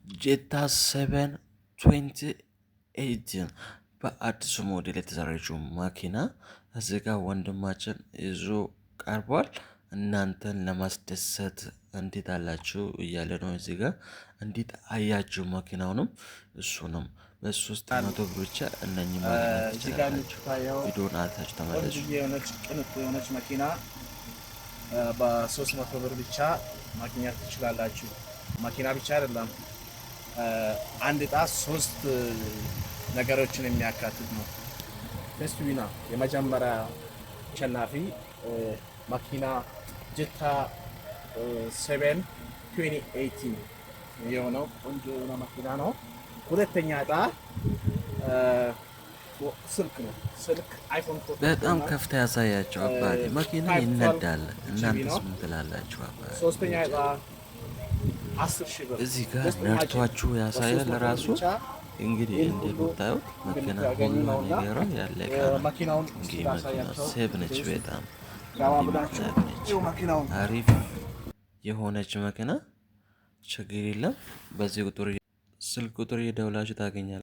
ጄታ 7 2018 በአዲሱ ሞዴል የተሰራችው መኪና እዚህ ጋር ወንድማችን ይዞ ቀርቧል። እናንተን ለማስደሰት እንዴት አላችሁ እያለ ነው። እዚህ ጋር እንዴት አያችሁ መኪናውንም እሱንም በ300 ብር ብቻ እነኚህ ማግኘት ትችላላችሁ። ቪዲዮን አልታችሁ ተመለሱ። የሆነች መኪና በ300 ብር ብቻ ማግኘት ትችላላችሁ። መኪና ብቻ አይደለም፣ አንድ እጣ 3 ነገሮችን የሚያካትት ነው። ቴስቱዊና የመጀመሪያ አሸናፊ መኪና ጄታ 7 2018 የሆነው ቆንጆ የሆነ መኪና ነው። ሁለተኛ እጣ ስልክ ነው። ስልክ አይፎን በጣም ከፍታ ያሳያቸው አባቴ መኪና ይነዳል። እናንተስ ምን ትላላችሁ አባቴ? ሶስተኛ እጣ 10,000 ብር እዚህ ጋር ነርቷችሁ ያሳያል ራሱ። እንግዲህ እንደምታዩት መኪና ሁሉ ነገሯ ያለቀ መኪናውን እንግዲህ መኪና ሴብ ነች። በጣም አሪፍ የሆነች መኪና ችግር የለም። በዚህ ቁጥር ስልክ ቁጥር እየደውላችሁ ታገኛላችሁ።